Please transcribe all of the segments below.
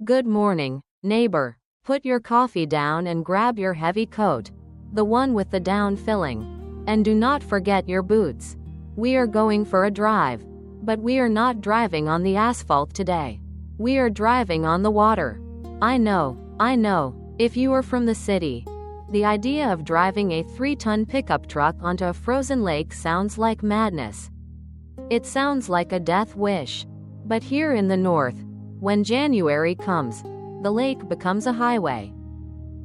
Good morning, neighbor. Put your coffee down and grab your heavy coat, the one with the down filling. And do not forget your boots. We are going for a drive. But we are not driving on the asphalt today. We are driving on the water. I know. If you are from the city, the idea of driving a 3-ton pickup truck onto a frozen lake sounds like madness. It sounds like a death wish. But here in the north, when January comes, the lake becomes a highway.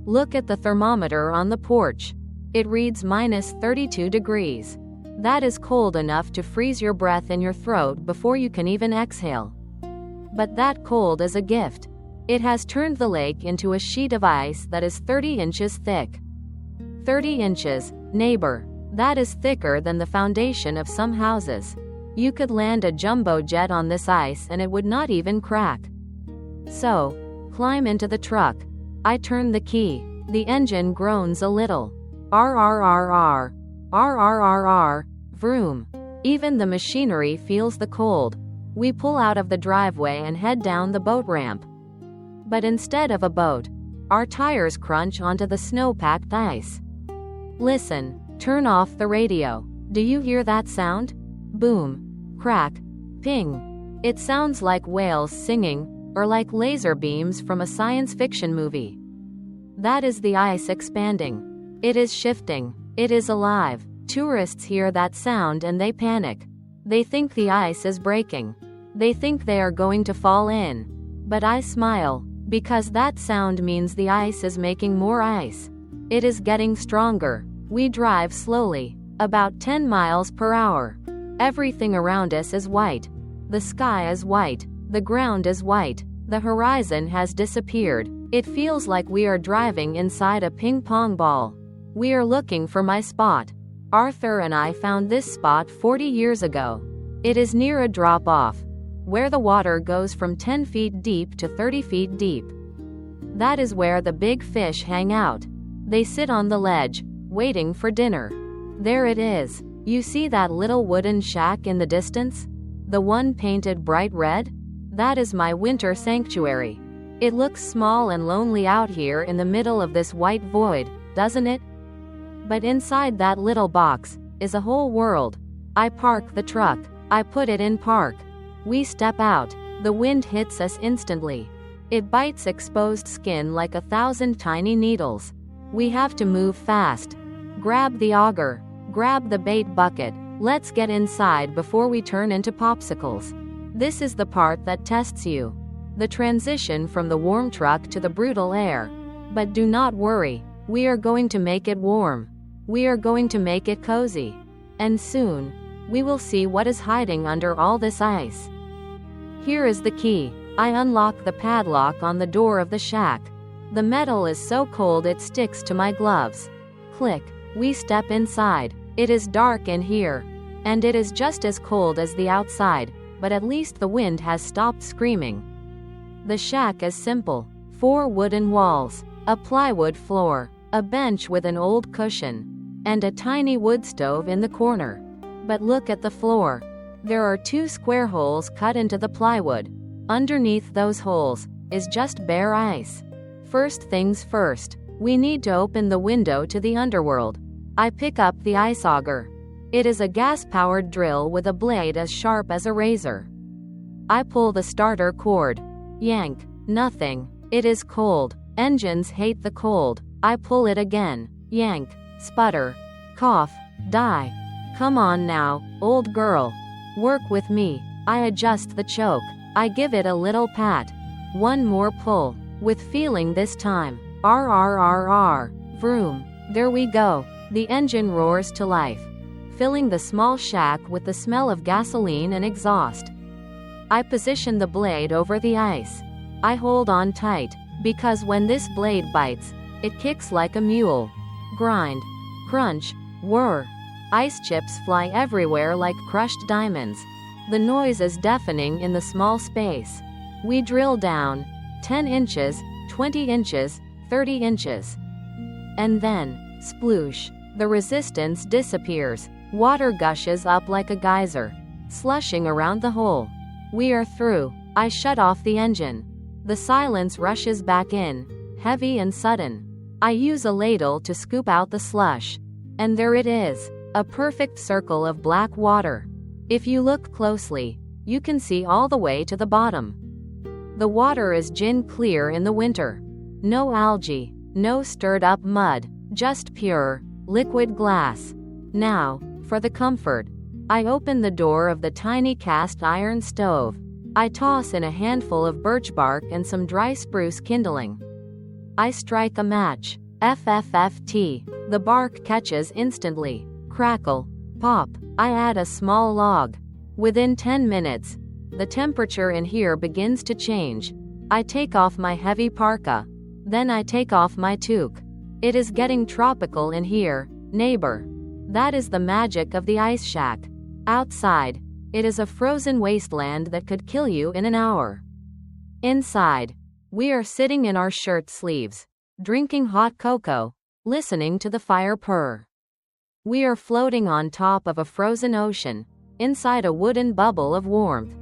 Look at the thermometer on the porch. It reads -32 degrees. That is cold enough to freeze your breath in your throat before you can even exhale. But that cold is a gift. It has turned the lake into a sheet of ice that is 30 inches thick. 30 inches, neighbor. That is thicker than the foundation of some houses. You could land a jumbo jet on this ice and it would not even crack. So, climb into the truck. I turn the key. The engine groans a little. R. Vroom. Even the machinery feels the cold. We pull out of the driveway and head down the boat ramp. But instead of a boat, our tires crunch onto the snow-packed ice. Listen, turn off the radio. Do you hear that sound? Boom, crack, ping. It sounds like whales singing, or like laser beams from a science fiction movie. That is the ice expanding. It is shifting. It is alive. Tourists hear that sound and they panic. They think the ice is breaking. They think they are going to fall in. But I smile, because that sound means the ice is making more ice. It is getting stronger. We drive slowly, about 10 miles per hour. Everything around us is white. The sky is white. The ground is white. The horizon has disappeared. It feels like we are driving inside a ping-pong ball. We are looking for my spot. Arthur and I found this spot 40 years ago. It is near a drop-off, where the water goes from 10 feet deep to 30 feet deep. That is where the big fish hang out. They sit on the ledge, waiting for dinner. There it is. You see that little wooden shack in the distance? The one painted bright red? That is my winter sanctuary. It looks small and lonely out here in the middle of this white void, doesn't it? But inside that little box is a whole world. I park the truck. I put it in park. We step out. The wind hits us instantly. It bites exposed skin like 1,000 tiny needles. We have to move fast. Grab the auger. Grab the bait bucket. Let's get inside before we turn into popsicles. This is the part that tests you. The transition from the warm truck to the brutal air. But do not worry. We are going to make it warm. We are going to make it cozy. And soon, we will see what is hiding under all this ice. Here is the key. I unlock the padlock on the door of the shack. The metal is so cold it sticks to my gloves. Click. We step inside. It is dark in here. And it is just as cold as the outside, but at least the wind has stopped screaming. The shack is simple. 4 wooden walls, a plywood floor, a bench with an old cushion, and a tiny wood stove in the corner. But look at the floor. There are 2 square holes cut into the plywood. Underneath those holes is just bare ice. First things first, we need to open the window to the underworld. I pick up the ice auger. It is a gas-powered drill with a blade as sharp as a razor. I pull the starter cord. Yank. Nothing. It is cold. Engines hate the cold. I pull it again. Yank. Sputter. Cough. Die. Come on now, old girl. Work with me. I adjust the choke. I give it a little pat. One more pull. With feeling this time. R. Vroom. There we go. The engine roars to life, filling the small shack with the smell of gasoline and exhaust. I position the blade over the ice. I hold on tight, because when this blade bites, it kicks like a mule. Grind. Crunch. Whir. Ice chips fly everywhere like crushed diamonds. The noise is deafening in the small space. We drill down. 10 inches, 20 inches, 30 inches. And then, sploosh. The resistance disappears. Water gushes up like a geyser, slushing around the hole. We are through. I shut off the engine. The silence rushes back in, heavy and sudden. I use a ladle to scoop out the slush. And there it is, a perfect circle of black water. If you look closely, you can see all the way to the bottom. The water is gin clear in the winter. No algae, no stirred up mud, just pure, liquid glass. Now, for the comfort. I open the door of the tiny cast iron stove. I toss in a handful of birch bark and some dry spruce kindling. I strike a match. FFFT. The bark catches instantly. Crackle. Pop. I add a small log. Within 10 minutes, the temperature in here begins to change. I take off my heavy parka. Then I take off my toque. It is getting tropical in here, neighbor. That is the magic of the ice shack. Outside, it is a frozen wasteland that could kill you in an hour. Inside, we are sitting in our shirt sleeves, drinking hot cocoa, listening to the fire purr. We are floating on top of a frozen ocean, inside a wooden bubble of warmth.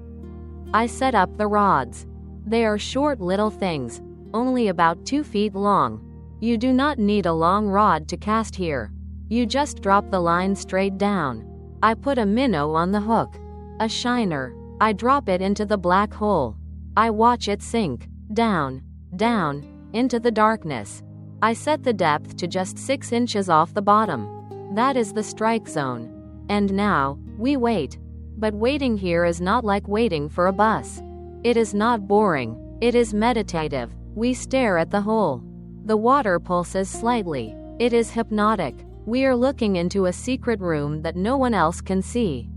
I set up the rods. They are short little things, only about 2 feet long. You do not need a long rod to cast here. You just drop the line straight down. I put a minnow on the hook. A shiner. I drop it into the black hole. I watch it sink, down, down, into the darkness. I set the depth to just 6 inches off the bottom. That is the strike zone. And now, we wait. But waiting here is not like waiting for a bus. It is not boring. It is meditative. We stare at the hole. The water pulses slightly. It is hypnotic. We are looking into a secret room that no one else can see.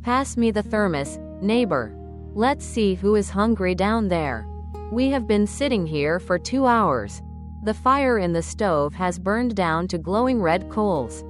Pass me the thermos, neighbor. Let's see who is hungry down there. We have been sitting here for 2 hours. The fire in the stove has burned down to glowing red coals.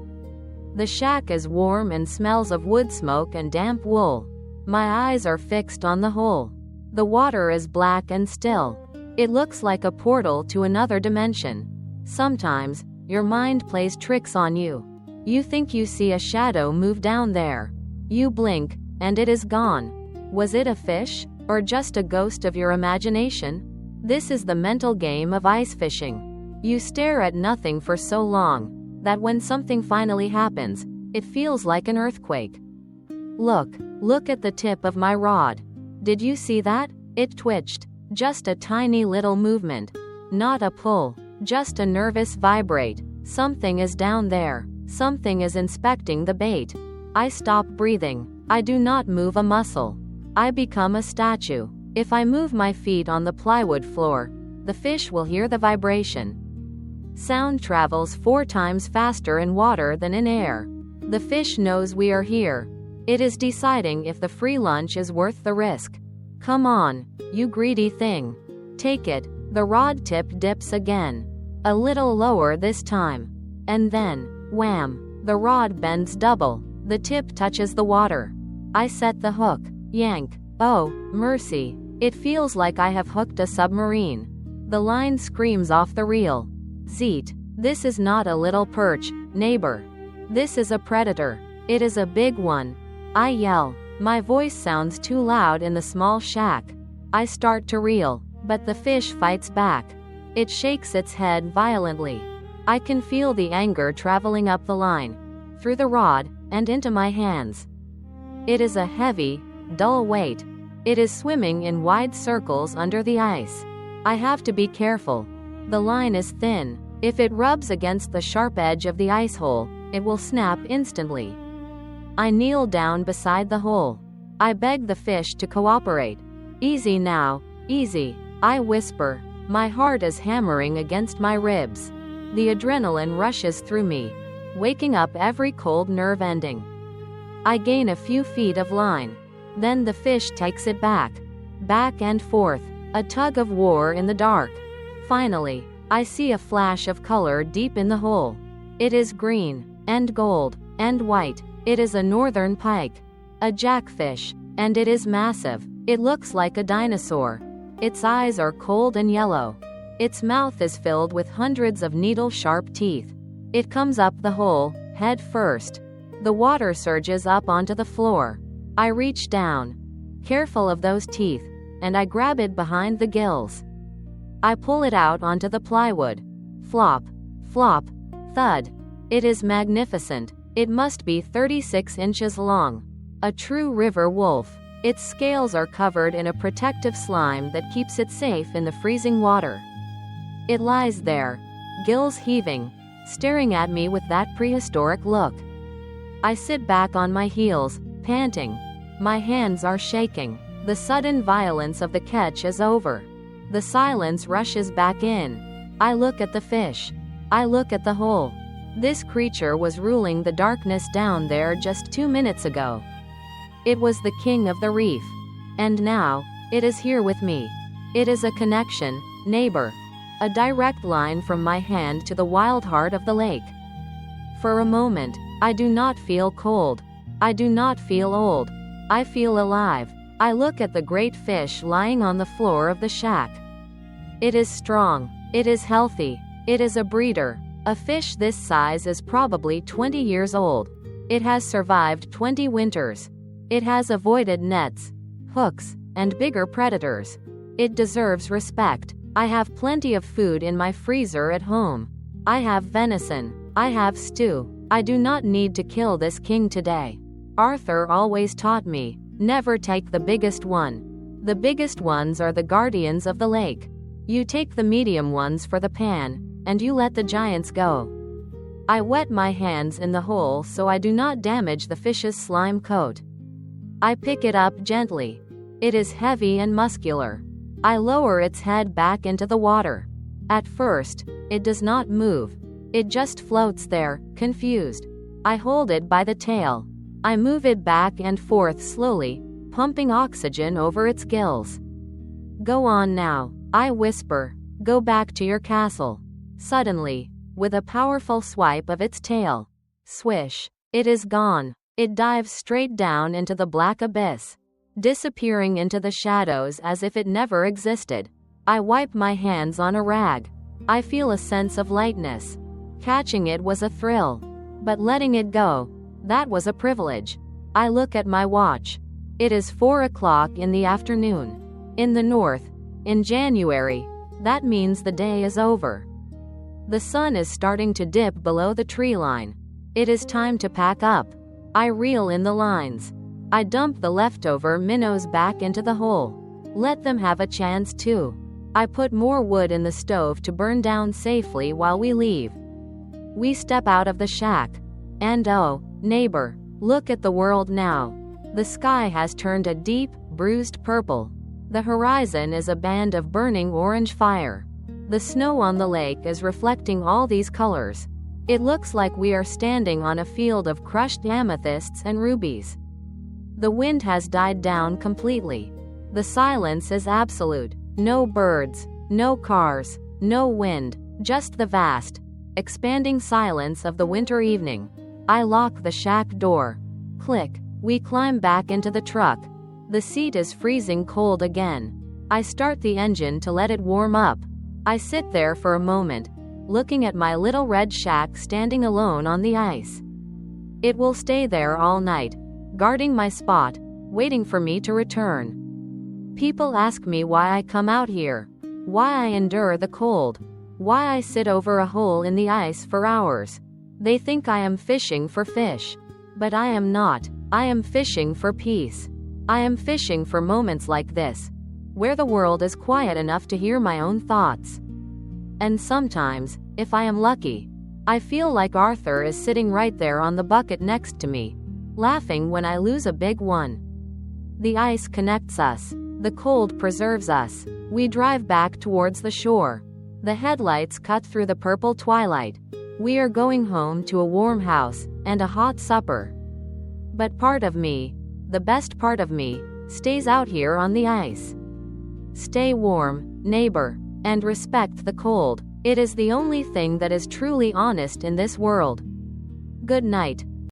The shack is warm and smells of wood smoke and damp wool. My eyes are fixed on the hole. The water is black and still. It looks like a portal to another dimension. Sometimes, your mind plays tricks on you. You think you see a shadow move down there. You blink, and it is gone. Was it a fish, or just a ghost of your imagination? This is the mental game of ice fishing. You stare at nothing for so long that when something finally happens, it feels like an earthquake. Look at the tip of my rod. Did you see that? It twitched. Just a tiny little movement. Not a pull, just a nervous vibrate. Something is down there. Something is inspecting the bait. I stop breathing. I do not move a muscle. I become a statue. If I move my feet on the plywood floor, the fish will hear the vibration. Sound travels 4 times faster in water than in air. The fish knows we are here. It is deciding if the free lunch is worth the risk. Come on, you greedy thing. Take it. The rod tip dips again. A little lower this time. And then, wham, the rod bends double. The tip touches the water. I set the hook. Yank. Oh, mercy. It feels like I have hooked a submarine. The line screams off the reel. Zeet. This is not a little perch, neighbor. This is a predator. It is a big one. I yell. My voice sounds too loud in the small shack. I start to reel, but the fish fights back. It shakes its head violently. I can feel the anger traveling up the line, through the rod, and into my hands. It is a heavy, dull weight. It is swimming in wide circles under the ice. I have to be careful. The line is thin. If it rubs against the sharp edge of the ice hole, it will snap instantly. I kneel down beside the hole. I beg the fish to cooperate. Easy now, easy, I whisper. My heart is hammering against my ribs. The adrenaline rushes through me, waking up every cold nerve ending. I gain a few feet of line. Then the fish takes it back and forth, a tug of war in the dark. Finally, I see a flash of color deep in the hole. It is green, and gold, and white. It is a Northern Pike, a Jackfish, and it is massive. It looks like a dinosaur. Its eyes are cold and yellow. Its mouth is filled with hundreds of needle-sharp teeth. It comes up the hole, head first. The water surges up onto the floor. I reach down, careful of those teeth, and I grab it behind the gills. I pull it out onto the plywood. Flop, flop, thud. It is magnificent. It must be 36 inches long. A true river wolf. Its scales are covered in a protective slime that keeps it safe in the freezing water. It lies there, gills heaving, staring at me with that prehistoric look. I sit back on my heels, panting. My hands are shaking. The sudden violence of the catch is over. The silence rushes back in. I look at the fish. I look at the hole. This creature was ruling the darkness down there just 2 minutes ago. It was the king of the reef. And now, it is here with me. It is a connection, neighbor. A direct line from my hand to the wild heart of the lake. For a moment, I do not feel cold. I do not feel old. I feel alive. I look at the great fish lying on the floor of the shack. It is strong. It is healthy. It is a breeder. A fish this size is probably 20 years old. It has survived 20 winters. It has avoided nets, hooks, and bigger predators. It deserves respect. I have plenty of food in my freezer at home. I have venison. I have stew. I do not need to kill this king today. Arthur always taught me, never take the biggest one. The biggest ones are the guardians of the lake. You take the medium ones for the pan, and you let the giants go. I wet my hands in the hole so I do not damage the fish's slime coat. I pick it up gently. It is heavy and muscular. I lower its head back into the water. At first, it does not move. It just floats there, confused. I hold it by the tail. I move it back and forth slowly, pumping oxygen over its gills. Go on now, I whisper. Go back to your castle. Suddenly, with a powerful swipe of its tail, swish, it is gone. It dives straight down into the black abyss, disappearing into the shadows as if it never existed. I wipe my hands on a rag. I feel a sense of lightness. Catching it was a thrill. But letting it go, that was a privilege. I look at my watch. It is 4 o'clock in the afternoon. In the north, in January, that means the day is over. The sun is starting to dip below the tree line. It is time to pack up. I reel in the lines. I dump the leftover minnows back into the hole. Let them have a chance too. I put more wood in the stove to burn down safely while we leave. We step out of the shack. And oh, neighbor, look at the world now. The sky has turned a deep, bruised purple. The horizon is a band of burning orange fire. The snow on the lake is reflecting all these colors. It looks like we are standing on a field of crushed amethysts and rubies. The wind has died down completely. The silence is absolute. No birds, no cars, no wind, just the vast, expanding silence of the winter evening. I lock the shack door. Click. We climb back into the truck. The seat is freezing cold again. I start the engine to let it warm up. I sit there for a moment, looking at my little red shack standing alone on the ice. It will stay there all night, guarding my spot, waiting for me to return. People ask me why I come out here, why I endure the cold, why I sit over a hole in the ice for hours. They think I am fishing for fish. But I am not. I am fishing for peace. I am fishing for moments like this, where the world is quiet enough to hear my own thoughts. And sometimes, if I am lucky, I feel like Arthur is sitting right there on the bucket next to me, laughing when I lose a big one. The ice connects us. The cold preserves us. We drive back towards the shore. The headlights cut through the purple twilight. We are going home to a warm house and a hot supper. But part of me, the best part of me, stays out here on the ice. Stay warm, neighbor, and respect the cold. It is the only thing that is truly honest in this world. Good night.